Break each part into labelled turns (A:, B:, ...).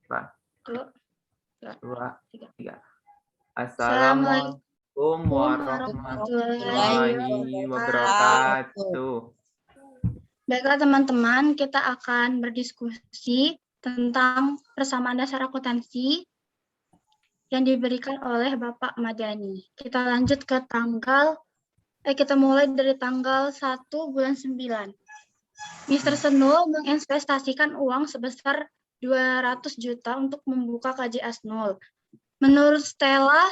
A: Cepat.
B: Dua.
A: 2, 3.
B: Assalamualaikum
A: Assalamualaikum warahmatullahi wabarakatuh.
B: Baiklah teman-teman, kita akan berdiskusi tentang persamaan dasar akuntansi yang diberikan oleh Bapak Madani. Kita lanjut ke kita mulai dari tanggal 1 bulan 9. Mr. Senul menginvestasikan uang sebesar 200 juta untuk membuka KJS Nul. Menurut Stella,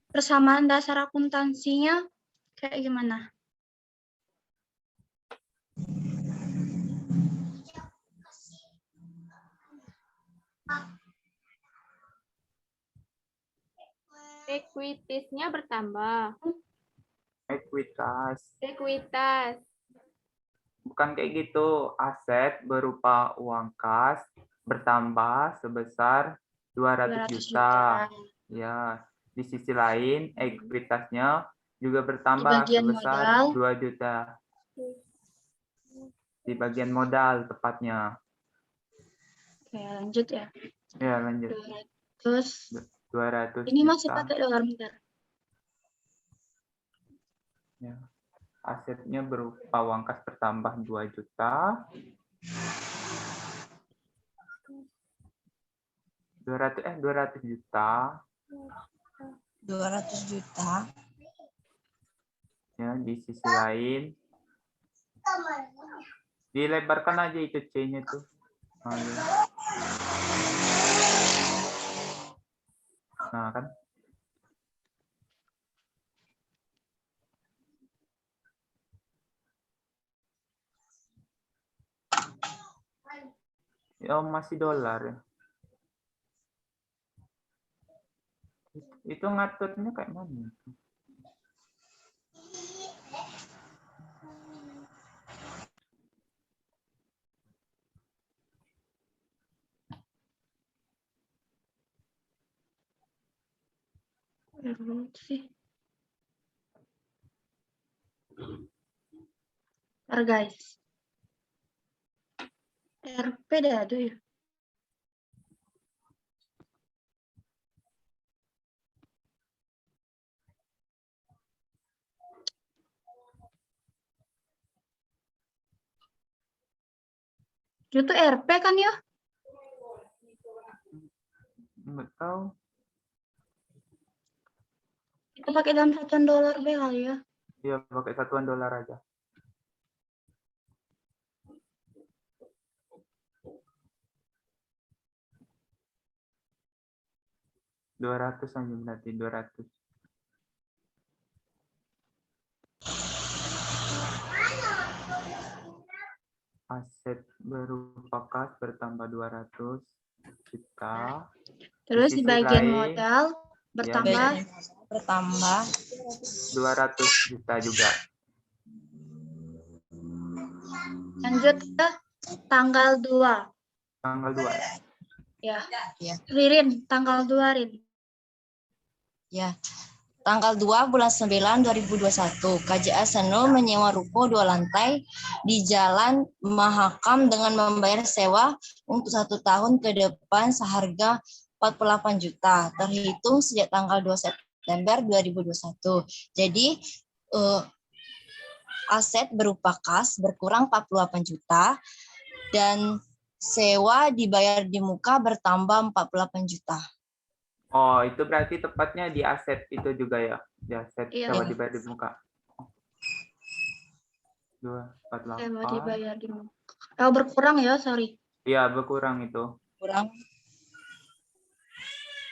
B: persamaan dasar akuntansinya kayak gimana?
C: Ekuitasnya bertambah.
A: Ekuitas.
C: Ekuitas.
A: Bukan kayak gitu. Aset berupa uang kas bertambah sebesar 200 juta. Ya, di sisi lain ekuitasnya juga bertambah sebesar 2 juta. Di bagian modal tepatnya.
B: Oke, lanjut ya.
A: Ya, lanjut. 200
B: ini
A: juta.
B: masih pakai dolar bentar.
A: Ya. Asetnya berupa uang kas bertambah 2 juta. 200 juta.
D: 200 juta.
A: Ya, di sisi lain dilebarkan aja itu C-nya tuh. Nah, kan. Ya, masih dolar ya. Itu ngaturnya kayak mana?
B: Guys. RP dah ada ya. Itu RP kan ya?
A: Nggak tahu.
B: Kita pakai dalam satuan dolar B kali ya.
A: Iya, pakai satuan dolar aja. $200 aja berarti 200. Aset berupa kas bertambah 200 juta.
B: Terus di bagian
A: lain,
B: modal bertambah
A: ya,
D: bertambah
A: 200 juta juga.
B: Lanjut ke tanggal 2.
A: Tanggal 2.
B: Ya.
D: Ya.
B: Ririn, tanggal 2 Rin.
D: Ya. Tanggal 2 bulan 9 2021, KJS Senul menyewa ruko 2 lantai di Jalan Mahakam dengan membayar sewa untuk 1 tahun ke depan seharga 48 juta, terhitung sejak tanggal 2 September 2021. Jadi, aset berupa kas berkurang 48 juta dan sewa dibayar di muka bertambah 48 juta.
A: Oh, itu berarti tepatnya di aset itu juga ya? Di aset
B: Iya.
A: sewa dibayar di muka. 248.
B: Sewa dibayar di muka. Oh, berkurang ya, sorry.
A: Iya, berkurang itu.
D: Kurang.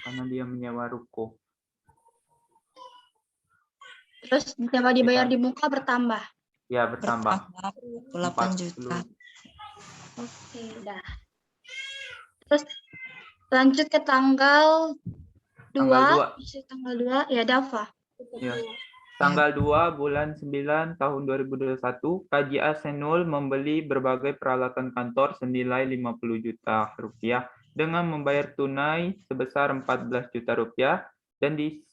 A: Karena dia menyewa ruko.
B: Terus sewa dibayar di muka bertambah.
A: Ya, bertambah.
D: 48 juta.
B: Oke, dah. Terus lanjut ke tanggal 2. Tanggal 2, ya Dava.
A: Ya. Tanggal 2 bulan 9 tahun 2021, KJS Senul membeli berbagai peralatan kantor senilai 50 juta rupiah dengan membayar tunai sebesar 14 juta rupiah dan di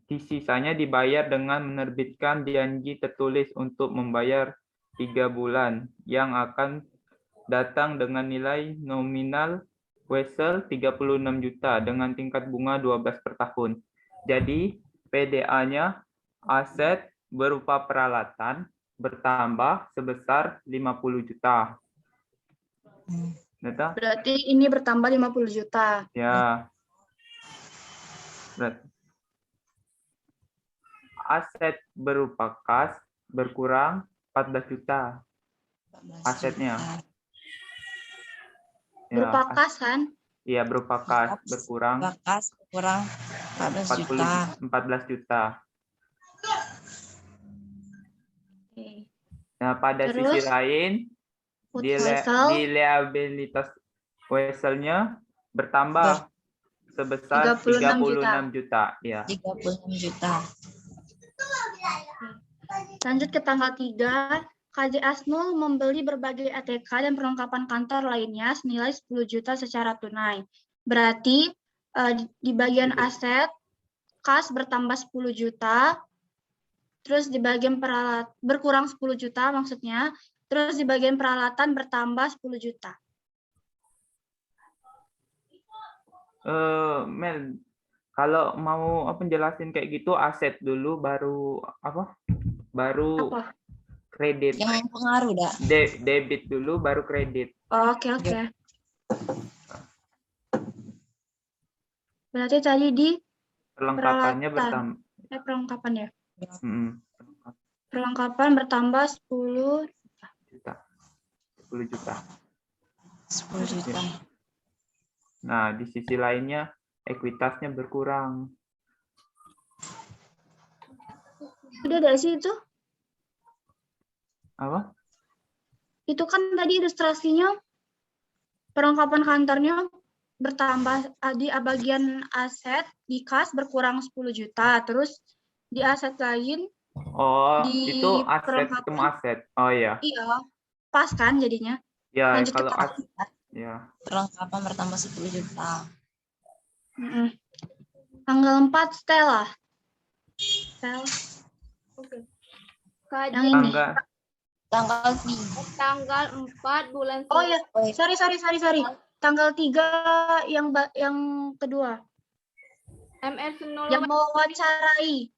A: sisanya dibayar dengan menerbitkan janji tertulis untuk membayar 3 bulan yang akan datang dengan nilai nominal Wesel 36 juta dengan tingkat bunga 12 per tahun. Jadi PDA-nya aset berupa peralatan bertambah sebesar 50 juta. Neta?
B: Berarti ini bertambah 50 juta.
A: Ya. Berarti aset berupa kas berkurang 14 juta.
D: 14
A: Asetnya.
D: juta.
A: Ya,
B: Berupa kas kan?
A: iya berupa kas berkurang
D: Bakas kurang 14 juta.
A: 14 juta.
B: Oke.
A: Nah, pada sisi
B: Terus?
A: lain
B: Put
A: di
B: Wesel
A: liabilitas Weselnya bertambah sebesar 36 juta. Ya.
D: 36 juta.
B: Lanjut ke tanggal 3, KJ Asnul membeli berbagai ATK dan perlengkapan kantor lainnya senilai 10 juta secara tunai. Berarti di bagian aset, kas bertambah 10 juta, terus di bagian berkurang 10 juta maksudnya, terus di bagian peralatan bertambah 10 juta.
A: Mel, kalau mau penjelasin kayak gitu aset dulu baru baru
B: Apa?
A: kredit.
D: Yang pengaruh dah.
A: Debit dulu baru kredit.
B: Oke. Berarti tadi di
A: Perlengkapannya
B: peralatan.
A: bertambah.
B: Perlengkapan ya.
A: Perlengkapan
B: Perlengkapan bertambah 10
A: juta. 10 juta.
D: 10 juta.
A: Nah, di sisi lainnya ekuitasnya berkurang.
B: Udah ada sih itu?
A: Apa?
B: Itu kan tadi ilustrasinya perlengkapan kantornya bertambah di bagian aset di kas berkurang 10 juta, terus di aset lain
A: Oh,
B: di
A: itu aset
B: perlengkapan.
A: ketemu aset. Oh iya.
B: Iya, pas kan jadinya.
A: Ya,
B: Lanjut
A: kalau
B: ke
A: aset ya.
D: Perlengkapan bertambah 10 juta.
B: Tanggal 4 Stella.
C: Oke.
B: Yang ini.
D: Tanggal
C: 4 bulan
B: Oh ya, sorry. Tanggal 3 yang kedua.
C: MR Senul
B: Yang mewawancarai.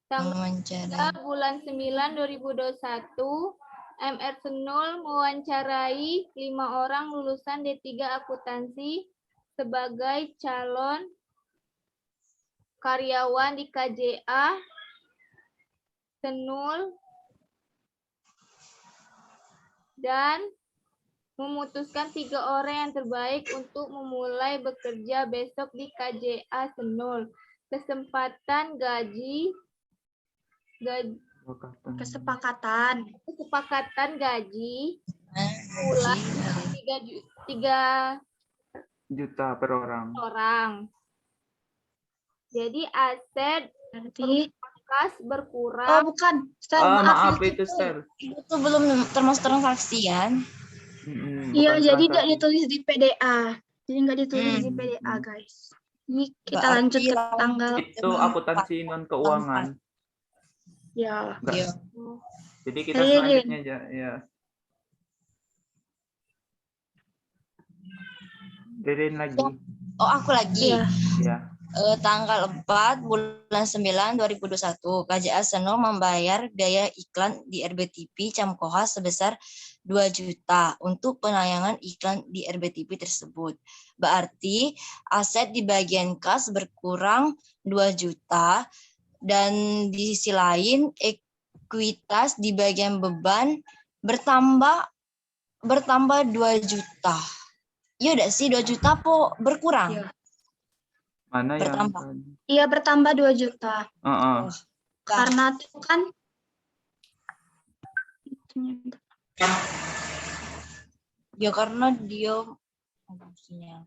C: tanggal bulan 9 2021 MR Senul mewawancarai 5 orang lulusan D3 akuntansi sebagai calon karyawan di KJA Senul dan memutuskan 3 orang yang terbaik untuk memulai bekerja besok di KJA Senul. Kesempatan
B: Kesepakatan gaji
C: bulan 3
A: juta per
C: orang. Jadi aset
B: berarti
C: kas berkurang.
B: oh bukan,
A: maaf itu Stel.
D: Itu belum termasuk transaksi kan?
B: Iya, jadi nggak
A: transaksi.
B: ditulis di PDA. Jadi nggak ditulis di PDA, guys. Ini kita lanjut ke tanggal
A: Itu akuntansi non keuangan.
B: ya.
D: Iya.
A: Jadi kita selanjutnya aja ya. Ririn lagi.
D: Oh, aku lagi.
B: Iya.
A: Ya.
D: Tanggal 4 bulan 9 2021, KJA Senul membayar biaya iklan di RBTV Camkoha sebesar 2 juta untuk penayangan iklan di RBTV tersebut. Berarti aset di bagian kas berkurang 2 juta dan di sisi lain ekuitas di bagian beban bertambah 2 juta. Iya udah sih 2 juta po berkurang.
B: Iya.
A: Mana
D: Bertambah.
A: yang
B: Iya, bertambah 2 juta.
D: Karena
B: Karena itu kan
D: ya karena dia fungsinya.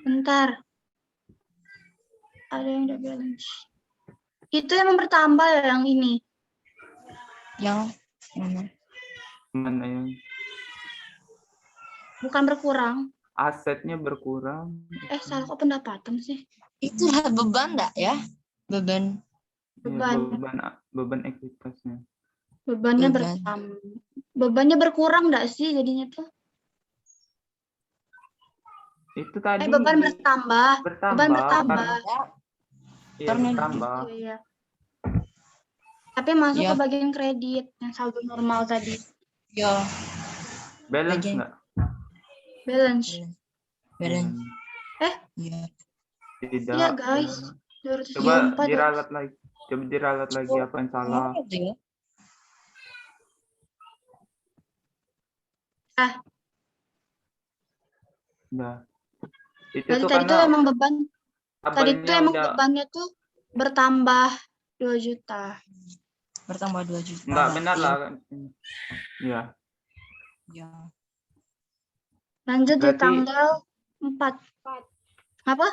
B: bentar. Ada yang udah balance. Itu emang bertambah ya yang ini.
D: Yang mana?
A: Mana yang
B: Bukan berkurang.
A: asetnya berkurang?
B: Salah kok pendapatan sih?
D: Itulah beban enggak ya? Beban.
A: Ya,
B: Beban.
A: beban ekuitasnya.
B: Bebannya
D: Beban.
B: Bebannya berkurang enggak sih jadinya tuh?
A: Itu tadi
B: Beban bertambah. Beban bertambah.
A: Iya,
D: Karena
A: bertambah.
B: Iya. Tapi masuk
D: Ya.
B: ke bagian kredit yang saldo normal tadi.
D: Ya,
A: Balance
D: Bagian-
A: enggak?
B: Balance.
D: balance.
A: Iya.
D: Ya.
A: Tidak.
B: Iya guys.
A: Coba
B: 274.
A: diralat lagi. Coba diralat lagi apa yang salah.
D: Gitu ya.
A: Nah, itu
B: Berarti
A: tuh
B: tadi tuh
A: karena
B: emang beban. Tadi tuh
A: tabelnya
B: emang
A: udah
B: bebannya tuh bertambah 2 juta.
D: Bertambah 2 juta.
A: enggak benar
D: berarti.
A: lah. Ya.
D: Ya.
B: Lanjut di
A: Berarti-
B: tanggal 4. Apa?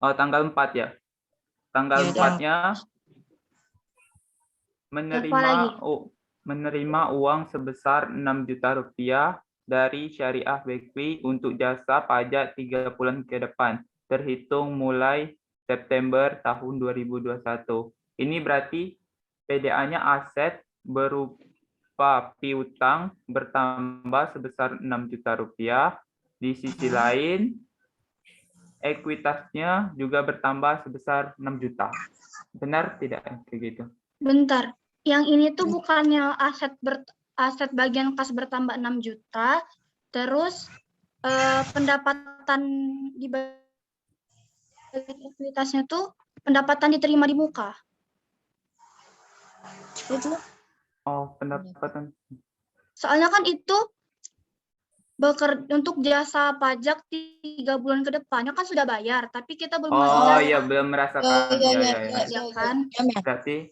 A: Oh, tanggal 4 ya. Tanggal
D: Ya,
A: 4-nya
B: Apa lagi?
A: menerima uang sebesar 6 juta rupiah dari Syariah Bakery untuk jasa pajak 3 bulan ke depan, terhitung mulai September tahun 2021. Ini berarti PDA-nya aset berupa piutang bertambah sebesar 6 juta rupiah. Di sisi lain, ekuitasnya juga bertambah sebesar 6 juta. Benar tidak kayak gitu?
B: Bentar. Yang ini tuh bukannya aset bagian kas bertambah 6 juta, terus pendapatan di balik ekuitasnya tuh pendapatan diterima di muka.
D: Itu
A: Oh, pendapatan.
B: Soalnya kan itu untuk jasa pajak 3 bulan ke depannya kan sudah bayar, tapi kita belum ngasih
A: Oh
B: jasa.
A: iya, belum merasakan. Iya.
B: Ya kan?
A: Berarti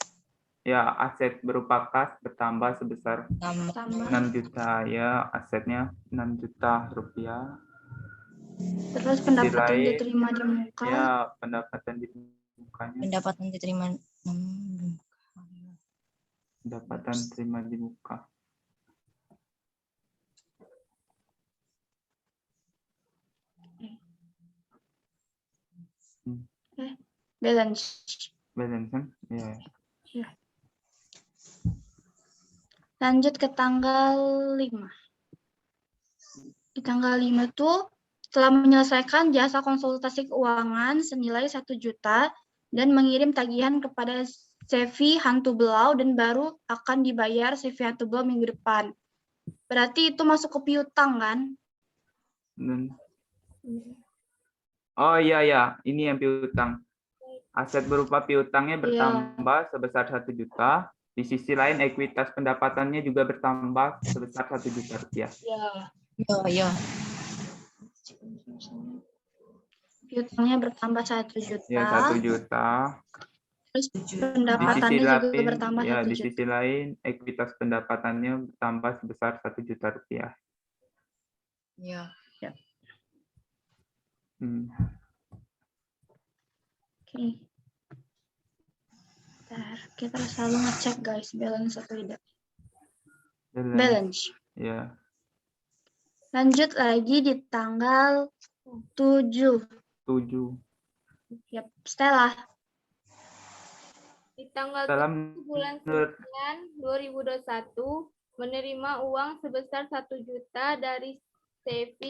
A: ya aset berupa kas bertambah sebesar
B: Sama.
A: 6 juta ya, asetnya 6 juta rupiah.
B: Terus pendapatan
A: lain,
B: diterima di muka.
A: Ya, pendapatan di mukanya.
D: pendapatan diterima.
A: Pendapatan terima di muka.
B: Balance.
A: Balance kan? Iya.
B: Lanjut ke tanggal 5. Di tanggal 5 tuh setelah menyelesaikan jasa konsultasi keuangan senilai 1 juta dan mengirim tagihan kepada CV Hantu Belau dan baru akan dibayar CV Hantu Belau minggu depan. Berarti itu masuk ke piutang kan?
A: Oh iya, ini yang piutang. Aset berupa piutangnya bertambah sebesar 1 juta. Di sisi lain, ekuitas pendapatannya juga bertambah sebesar 1 juta rupiah.
D: Ya.
B: Piutangnya bertambah 1 juta.
A: Ya, 1 juta.
B: Terus
A: Di sisi
B: pendapatannya juga
A: lain,
B: bertambah 1
A: di
B: juta.
A: sisi lain, ekuitas pendapatannya bertambah sebesar 1 juta rupiah.
D: Ya.
B: Oke. Bentar, kita selalu ngecek guys balance atau tidak. Balance.
A: Ya.
B: Lanjut lagi di tanggal 7.
A: 7.
B: Yap, Stella.
C: Di tanggal
A: Dalam
C: 7 bulan 9 2021 menerima uang sebesar 1 juta dari CP.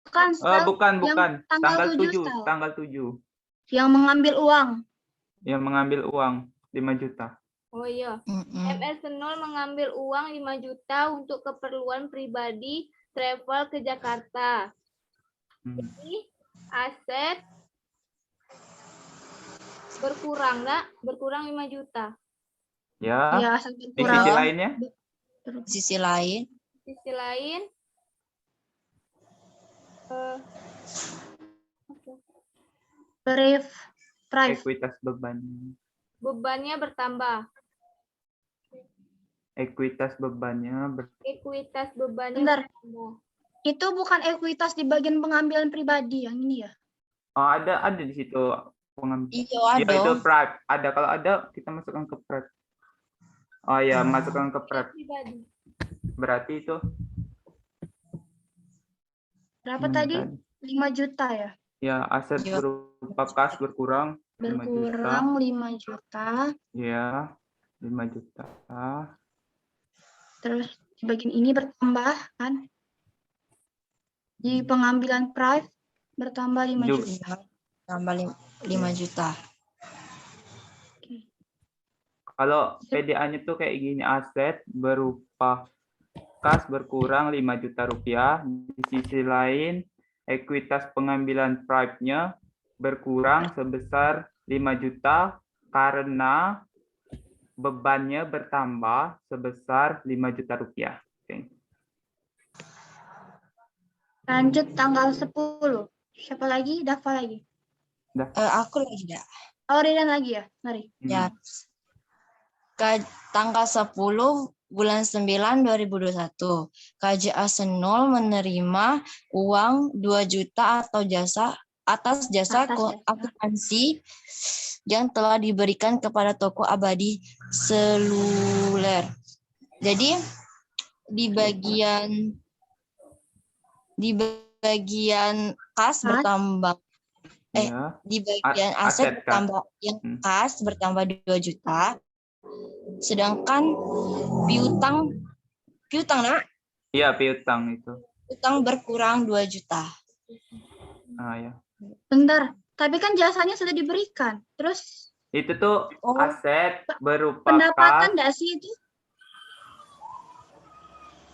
B: Bukan, Stel.
A: bukan.
B: Yang
A: Tanggal 7,
B: Stel.
A: tanggal 7.
B: Yang mengambil uang.
A: Yang mengambil uang 5 juta.
C: Oh iya. MS Senul mengambil uang 5 juta untuk keperluan pribadi travel ke Jakarta. Jadi aset berkurang, nak? Berkurang 5 juta.
A: Ya.
B: Ya, aset
A: Di
B: berkurang.
A: sisi lainnya?
D: Di sisi lain.
C: Sisi lain,
B: Prive.
A: Ekuitas beban.
C: bebannya bertambah.
A: Ekuitas bebannya
C: Ekuitas bebannya
B: Bentar.
C: bertambah.
B: Itu bukan ekuitas di bagian pengambilan pribadi yang ini ya?
A: Oh, ada di situ pengambil.
D: Iya,
A: Ya,
D: ada.
A: itu private. Ada, kalau ada kita masukkan ke private. Oh ya, masukkan ke prep.
C: pribadi.
A: Berarti itu
B: Berapa
A: gimana
B: tadi? 5 juta ya?
A: Ya, aset
D: Iya.
A: berupa kas berkurang 5 juta.
B: Berkurang 5 juta.
A: Ya, 5 juta.
B: Terus di bagian ini bertambah kan? Di pengambilan price bertambah 5
A: Ju-
B: juta.
D: Tambah 5 juta.
A: Kalau PDA-nya tuh kayak gini, aset berupa kas berkurang 5 juta rupiah. Di sisi lain, ekuitas pengambilan prime-nya berkurang sebesar 5 juta karena bebannya bertambah sebesar 5 juta rupiah. Oke.
B: Lanjut tanggal 10. Siapa lagi? Dafa lagi.
D: Aku lagi dah.
B: Oh, Ridan lagi ya? Mari.
D: Ya. Tanggal 10 bulan 9 2021, KJA Senul menerima uang 2 juta atau atas jasa akuntansi yang telah diberikan kepada toko abadi seluler. Jadi di bagian kas bertambah
A: Ya.
D: di bagian aset bertambah yang kas bertambah 2 juta. Sedangkan piutang nak?
A: Iya, piutang itu.
D: Utang berkurang 2 juta.
A: Ya.
B: Bentar, tapi kan jasanya sudah diberikan. Terus
A: Itu tuh aset berupa
B: pendapatan
A: kas.
B: enggak sih itu?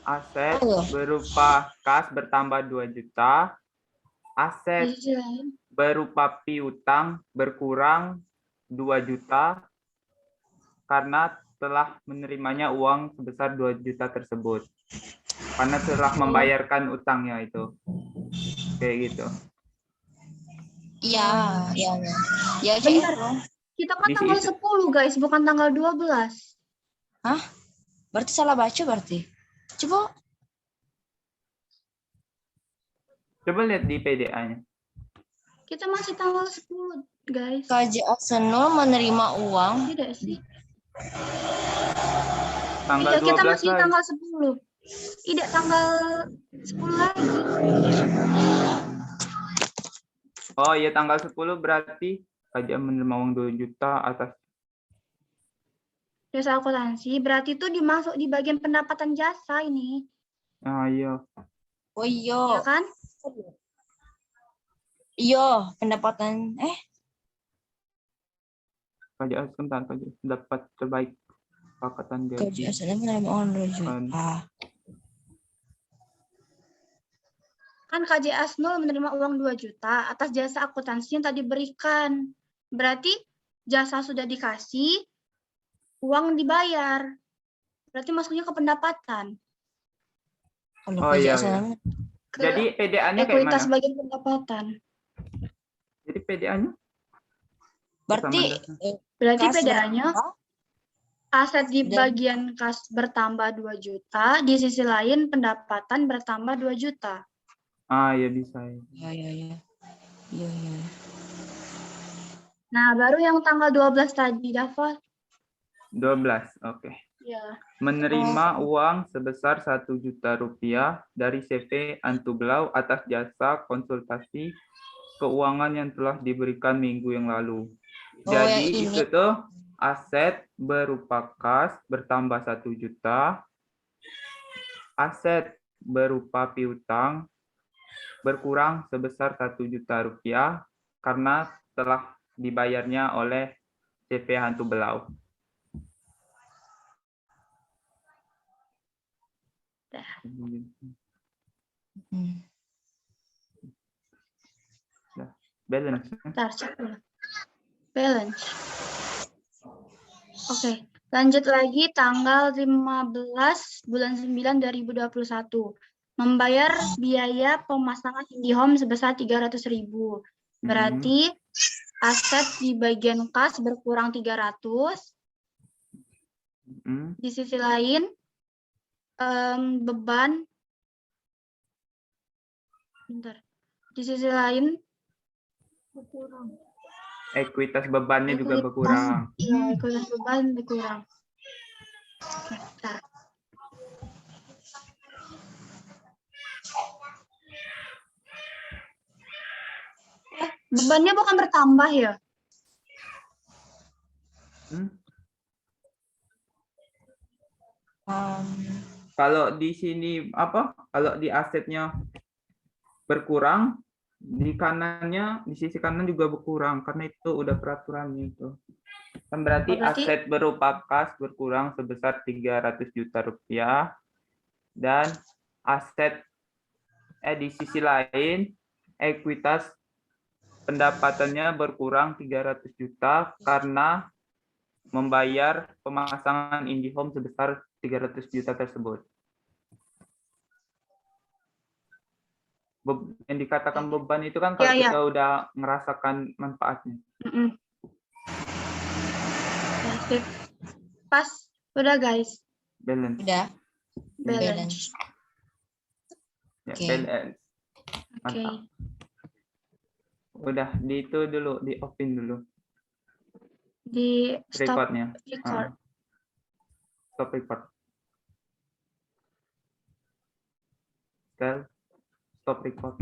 A: Aset berupa kas bertambah 2 juta. Aset berupa piutang berkurang 2 juta karena telah menerimanya uang sebesar 2 juta tersebut. Karena telah membayarkan utangnya itu. Kayak gitu.
D: Iya. Ya,
B: Bentar. Kita kan
A: Di
B: tanggal
A: situ.
B: 10, guys, bukan tanggal 12.
D: Hah? Berarti salah baca berarti.
A: Coba lihat di PDA-nya.
B: Kita masih tanggal 10, guys.
D: KJA Senul menerima uang.
B: Tidak sih?
A: Tanggal
B: Iya, kita
A: 12
B: masih
A: lagi.
B: tanggal 10. Tidak, tanggal 10 lagi.
A: Oh iya, tanggal 10 berarti KJA menerima uang 2 juta atas.
B: Jasa akuntansi, berarti itu dimasuk di bagian pendapatan jasa ini.
A: Iya.
D: Oh iya.
B: Ya kan?
D: Iya, pendapatan
A: KJA sebentar, KJA dapat terbaik kesepakatan gaji.
D: KJA Senul menerima uang 2 juta.
B: Kan KJA Senul menerima uang 2 juta atas jasa akuntansi yang tadi berikan. Berarti jasa sudah dikasih, uang dibayar. Berarti masuknya ke pendapatan.
A: Oh iya. Jadi PDA-nya kayak
B: Ekuitas
A: mana?
B: bagian pendapatan.
A: Jadi PDA-nya?
D: Berarti
B: PDA-nya aset di bagian kas bertambah 2 juta, di sisi lain pendapatan bertambah 2 juta.
A: Ya bisa.
D: Iya.
B: Nah, baru yang tanggal 12 tadi, Dafa.
A: 12, oke.
B: Ya.
A: Menerima uang sebesar 1 juta rupiah dari CV Antublau atas jasa konsultasi keuangan yang telah diberikan minggu yang lalu. Jadi itu tuh aset berupa kas bertambah 1 juta, aset berupa piutang berkurang sebesar 1 juta rupiah karena telah dibayarnya oleh CV Antublau. Balance.
B: Balance. Oke, lanjut lagi tanggal 15 bulan 9 2021. Membayar biaya pemasangan IndiHome sebesar 300.000. Berarti aset di bagian kas berkurang 300. Di sisi lain beban di sisi lain berkurang.
A: Ekuitas bebannya juga berkurang.
B: Iya, ekuitas beban berkurang. Bentar. Bebannya bukan bertambah ya?
A: Kalau di sini apa? Kalau di asetnya berkurang, di kanannya, di sisi kanan juga berkurang karena itu udah peraturannya itu. Kan berarti
B: Berarti-
A: aset berupa kas berkurang sebesar 300 juta rupiah dan aset di sisi lain ekuitas pendapatannya berkurang 300 juta karena membayar pemasangan IndiHome sebesar 300 juta tersebut. Yang dikatakan beban itu kan kalau
B: Ya, ya.
A: kita udah merasakan manfaatnya.
B: Ya, sip. Pas. Udah guys.
A: Balance.
D: Udah.
B: Balance.
A: Ya,
D: Oke.
A: balance.
B: Oke.
A: Mantap. Udah di itu dulu, di open dulu
B: Di stop
A: recordnya.
B: record.
A: Stop record. Stop record.